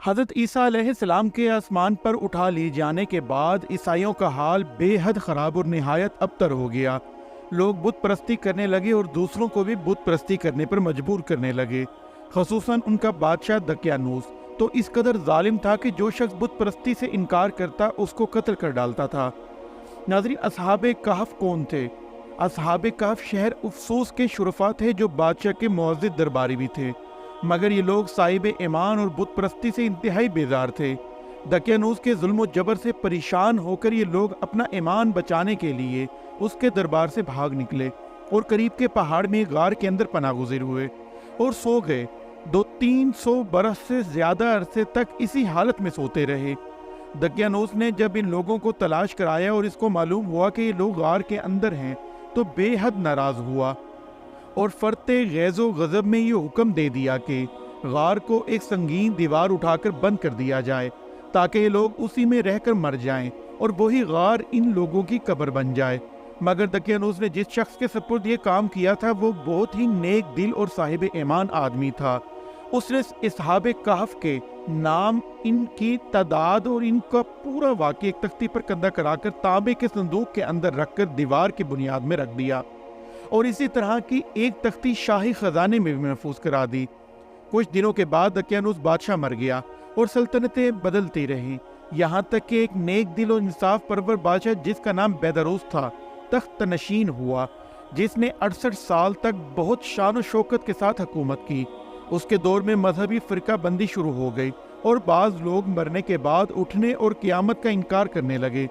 حضرت عیسیٰ علیہ السلام کے آسمان پر اٹھا لی جانے کے بعد عیسائیوں کا حال بے حد خراب اور نہایت ابتر ہو گیا۔ لوگ بت پرستی کرنے لگے اور دوسروں کو بھی بت پرستی کرنے پر مجبور کرنے لگے۔ خصوصاً ان کا بادشاہ دقیانوس تو اس قدر ظالم تھا کہ جو شخص بت پرستی سے انکار کرتا اس کو قتل کر ڈالتا تھا۔ ناظرین، اصحاب کہف کون تھے؟ اصحاب کہف شہر افسوس کے شرفاء تھے جو بادشاہ کے معزز درباری بھی تھے، مگر یہ لوگ صاحب ایمان اور بت پرستی سے انتہائی بیزار تھے۔ دقیانوس کے ظلم و جبر سے پریشان ہو کر یہ لوگ اپنا ایمان بچانے کے لیے اس کے دربار سے بھاگ نکلے اور قریب کے پہاڑ میں غار کے اندر پناہ گزیر ہوئے اور سو گئے۔ 200-300 برس سے زیادہ عرصے تک اسی حالت میں سوتے رہے۔ دقیانوس نے جب ان لوگوں کو تلاش کرایا اور اس کو معلوم ہوا کہ یہ لوگ غار کے اندر ہیں تو بے حد ناراض ہوا اور فرتے غیظ و غضب میں یہ حکم دے دیا کہ غار کو ایک سنگین دیوار اٹھا کر بند کر دیا جائے تاکہ یہ لوگ اسی میں رہ کر مر جائیں اور وہی غار ان لوگوں کی قبر بن جائے۔ مگر دقیانوس نے جس شخص کے سپرد یہ کام کیا تھا وہ بہت ہی نیک دل اور صاحب ایمان آدمی تھا۔ اس نے اصحاب کہف کے نام، ان کی تعداد اور ان کا پورا واقعہ ایک تختی پر کندہ کرا کر تانبے کے صندوق کے اندر رکھ کر دیوار کی بنیاد میں رکھ دیا اور اسی طرح کی ایک تختی شاہی خزانے میں بھی محفوظ کرا دی۔ کچھ دنوں کے بعد دقیانوس بادشاہ مر گیا اور سلطنتیں بدلتی رہیں، یہاں تک کہ ایک نیک دل اور انصاف پرور بادشاہ جس کا نام بیدروس تھا تخت نشین ہوا، جس نے 68 سال تک بہت شان و شوکت کے ساتھ حکومت کی۔ اس کے دور میں مذہبی فرقہ بندی شروع ہو گئی اور بعض لوگ مرنے کے بعد اٹھنے اور قیامت کا انکار کرنے لگے۔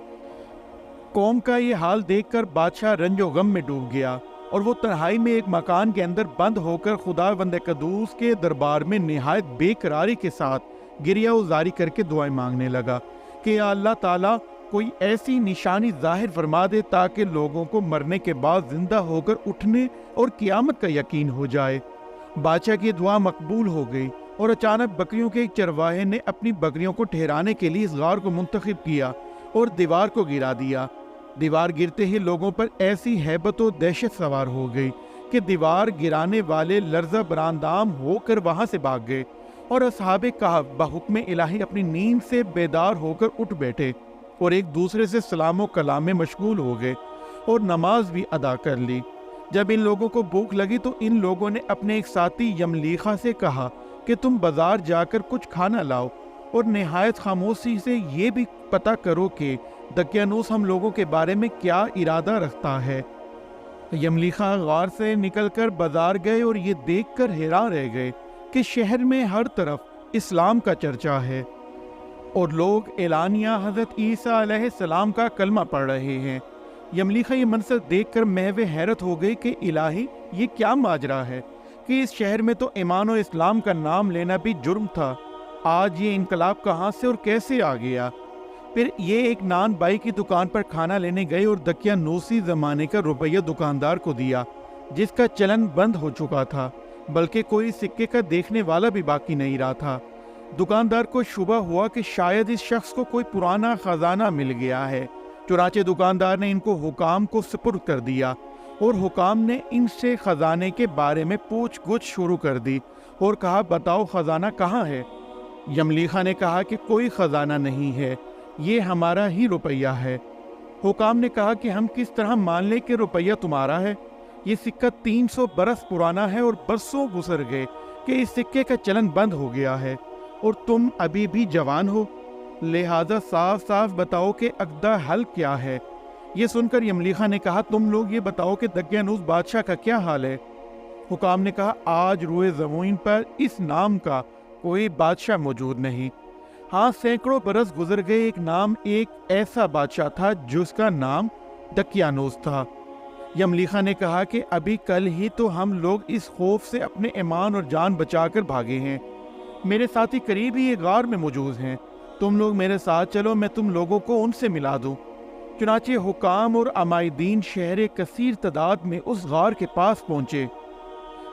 قوم کا یہ حال دیکھ کر بادشاہ رنج و غم میں ڈوب گیا اور وہ تنہائی میں ایک مکان کے اندر بند ہو کر خداوند قدوس کے دربار میں نہایت بے قراری کے ساتھ گریہ وزاری کر کے دعائیں مانگنے لگا کہ یا اللہ تعالیٰ کوئی ایسی نشانی ظاہر فرما دے تاکہ لوگوں کو مرنے کے بعد زندہ ہو کر اٹھنے اور قیامت کا یقین ہو جائے۔ بادشاہ کی دعا مقبول ہو گئی اور اچانک بکریوں کے ایک چرواہے نے اپنی بکریوں کو ٹھہرانے کے لیے اس غار کو منتخب کیا اور دیوار کو گرا دیا۔ دیوار گرتے ہی لوگوں پر ایسی ہیبت و دہشت سوار ہو گئی کہ دیوار گرانے والے لرزہ براندام ہو کر وہاں سے بھاگ گئے اور اصحاب کہف بحکم الہی اپنی نیند سے بیدار ہو کر اٹھ بیٹھے اور ایک دوسرے سے سلام و کلام میں مشغول ہو گئے اور نماز بھی ادا کر لی۔ جب ان لوگوں کو بھوک لگی تو ان لوگوں نے اپنے ایک ساتھی یملیخا سے کہا کہ تم بازار جا کر کچھ کھانا لاؤ اور نہایت خاموشی سے یہ بھی پتہ کرو کہ دقیانوس ہم لوگوں کے بارے میں کیا ارادہ رکھتا ہے۔ یملیخا غار سے نکل کر بازار گئے اور یہ دیکھ کر حیران رہ گئے کہ شہر میں ہر طرف اسلام کا چرچا ہے اور لوگ اعلانیہ حضرت عیسیٰ علیہ السلام کا کلمہ پڑھ رہے ہیں۔ یملیخا یہ منظر دیکھ کر محو حیرت ہو گئی کہ الہی یہ کیا ماجرا ہے کہ اس شہر میں تو ایمان و اسلام کا نام لینا بھی جرم تھا، آج یہ انقلاب کہاں سے اور کیسے آ گیا؟ پھر یہ ایک نان بائی کی دکان پر کھانا لینے گئے اور دقیانوسی زمانے کا روپیہ دکاندار کو دیا جس کا چلن بند ہو چکا تھا، بلکہ کوئی سکے کا دیکھنے والا بھی باقی نہیں رہا تھا۔ دکاندار کو شبہ ہوا کہ شاید اس شخص کو کوئی پرانا خزانہ مل گیا ہے، چنانچہ دکاندار نے ان کو حکام کو سپرد کر دیا اور حکام نے ان سے خزانے کے بارے میں پوچھ گچھ شروع کر دی اور کہا بتاؤ خزانہ کہاں ہے؟ یملیخا نے کہا کہ کوئی خزانہ نہیں ہے، یہ ہمارا ہی روپیہ ہے۔ حکام نے کہا کہ ہم کس طرح مان لیں کہ روپیہ تمہارا ہے؟ یہ سکہ 300 برس پرانا ہے اور برسوں گزر گئے کہ اس سکے کا چلن بند ہو گیا ہے اور تم ابھی بھی جوان ہو، لہذا صاف صاف بتاؤ کہ عقدہ حل کیا ہے۔ یہ سن کر یملیخا نے کہا تم لوگ یہ بتاؤ کہ دقیانوس بادشاہ کا کیا حال ہے؟ حکام نے کہا آج روئے زمین پر اس نام کا کوئی بادشاہ موجود نہیں، ہاں سینکڑوں برس گزر گئے ایک ایسا بادشاہ تھا جس کا نام دقیانوس تھا۔ یملیخا نے کہا کہ ابھی کل ہی تو ہم لوگ اس خوف سے اپنے ایمان اور جان بچا کر بھاگے ہیں، میرے ساتھی قریب ہی ایک غار میں موجود ہیں، تم لوگ میرے ساتھ چلو، میں تم لوگوں کو ان سے ملا دوں۔ چنانچہ حکام اور عمائدین شہر کثیر تعداد میں اس غار کے پاس پہنچے۔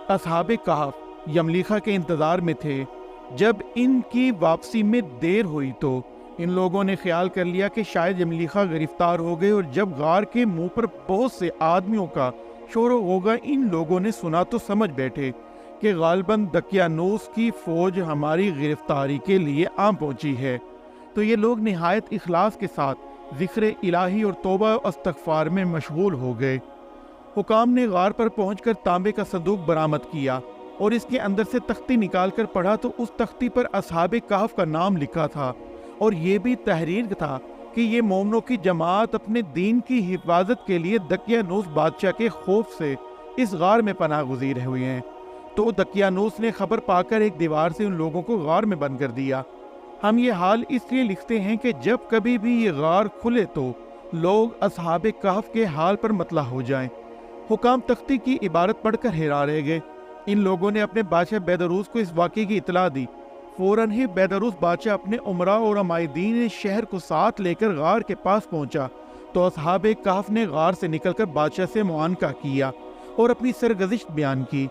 اصحاب کہف یملیخا کے انتظار میں تھے۔ جب ان کی واپسی میں دیر ہوئی تو ان لوگوں نے خیال کر لیا کہ شاید یملیخا گرفتار ہو گئے، اور جب غار کے منہ پر بہت سے آدمیوں کا شور و غوغا ان لوگوں نے سنا تو سمجھ بیٹھے کہ غالباً دقیانوس کی فوج ہماری گرفتاری کے لیے آ پہنچی ہے۔ تو یہ لوگ نہایت اخلاص کے ساتھ ذکر الہی اور توبہ و استغفار میں مشغول ہو گئے۔ حکام نے غار پر پہنچ کر تانبے کا صندوق برآمد کیا اور اس کے اندر سے تختی نکال کر پڑھا تو اس تختی پر اصحاب کہف کا نام لکھا تھا، اور یہ بھی تحریر تھا کہ یہ مومنوں کی جماعت اپنے دین کی حفاظت کے لیے دقیانوس بادشاہ کے خوف سے اس غار میں پناہ گزیر ہوئے ہیں۔ تو دقیانوس نے خبر پا کر ایک دیوار سے ان لوگوں کو غار میں بند کر دیا۔ ہم یہ حال اس لیے لکھتے ہیں کہ جب کبھی بھی یہ غار کھلے تو لوگ اصحاب کہف کے حال پر مطلع ہو جائیں۔ حکام تختی کی عبارت پڑھ کر حیران رہ گئے۔ ان لوگوں نے اپنے بادشاہ بیدروس کو اس واقعے کی اطلاع دی۔ فوراً ہی بیدروس بادشاہ اپنے امراء اور عمائدین شہر کو ساتھ لے کر غار کے پاس پہنچا تو اصحاب کہف نے غار سے نکل کر بادشاہ سے معانقہ کیا اور اپنی سرگزشت بیان کی۔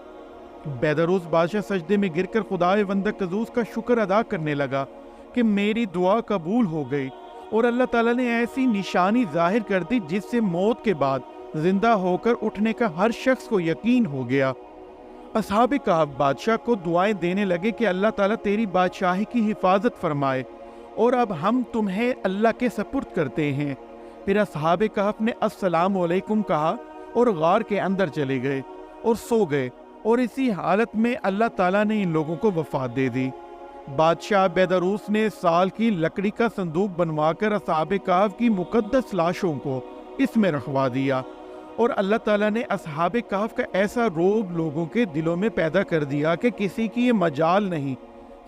بیدروس بادشاہ سجدے میں گر کر خدائے وندہ قدوس کا شکر ادا کرنے لگا کہ میری دعا قبول ہو گئی، اور اللہ تعالیٰ نے ایسی نشانی ظاہر کر دی جس سے موت کے بعد زندہ ہو کر اٹھنے کا ہر شخص کو یقین ہو گیا۔ اصحاب کہف بادشاہ کو دعائیں دینے لگے کہ اللہ تعالیٰ تیری بادشاہی کی حفاظت فرمائے، اور اب ہم تمہیں اللہ کے سپرد کرتے ہیں۔ پھر اصحاب کہف نے السلام علیکم کہا اور غار کے اندر چلے گئے اور سو گئے، اور اسی حالت میں اللہ تعالیٰ نے ان لوگوں کو وفات دے دی۔ بادشاہ بیدروس نے سال کی لکڑی کا صندوق بنوا کر اصحاب کہف کی مقدس لاشوں کو اس میں رکھوا دیا، اور اللہ تعالیٰ نے اصحاب کہف کا ایسا رعب لوگوں کے دلوں میں پیدا کر دیا کہ کسی کی یہ مجال نہیں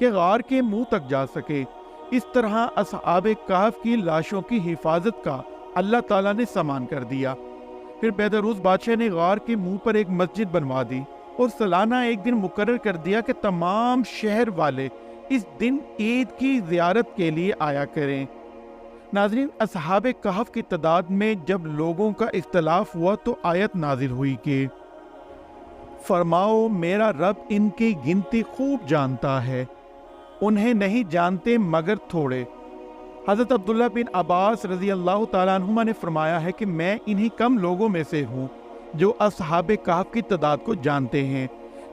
کہ غار کے منہ تک جا سکے۔ اس طرح اصحاب کہف کی لاشوں کی حفاظت کا اللہ تعالیٰ نے سامان کر دیا۔ پھر بیدروس بادشاہ نے غار کے منہ پر ایک مسجد بنوا دی اور سالانہ ایک دن مقرر کر دیا کہ تمام شہر والے اس دن عید کی زیارت کے لیے آیا کریں۔ ناظرین، اصحاب کہف کی تعداد میں جب لوگوں کا اختلاف ہوا تو آیت نازل ہوئی کہ فرماؤ میرا رب ان کی گنتی خوب جانتا ہے، انہیں نہیں جانتے مگر تھوڑے۔ حضرت عبداللہ بن عباس رضی اللہ تعالیٰ عنہما نے فرمایا ہے کہ میں انہی کم لوگوں میں سے ہوں جو اصحاب کہف کی تعداد کو جانتے ہیں۔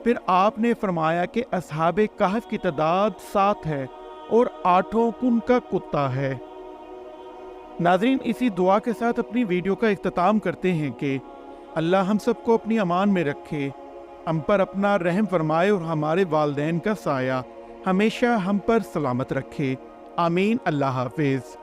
پھر آپ نے فرمایا کہ اصحاب کہف کی تعداد 7 ہے اور 8 ان کا کتا ہے۔ ناظرین، اسی دعا کے ساتھ اپنی ویڈیو کا اختتام کرتے ہیں کہ اللہ ہم سب کو اپنی امان میں رکھے، ہم پر اپنا رحم فرمائے اور ہمارے والدین کا سایہ ہمیشہ ہم پر سلامت رکھے۔ آمین۔ اللہ حافظ۔